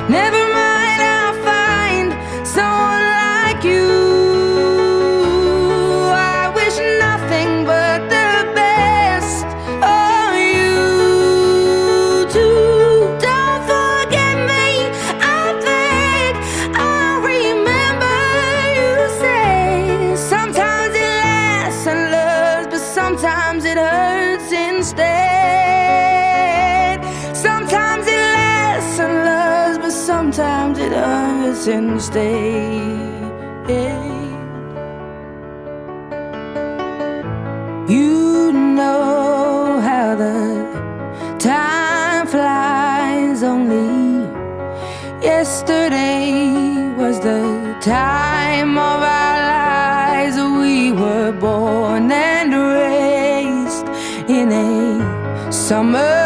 Never mind, I'll find someone like you. I wish nothing but the best for you too. Don't forget me, I beg. I'll remember you say sometimes it lasts and loves, but sometimes it hurts instead. Sometimes it lasts and loves, but sometimes it hurts instead. You know how the time flies. Only yesterday was the time of our lives. We were born and raised in a summer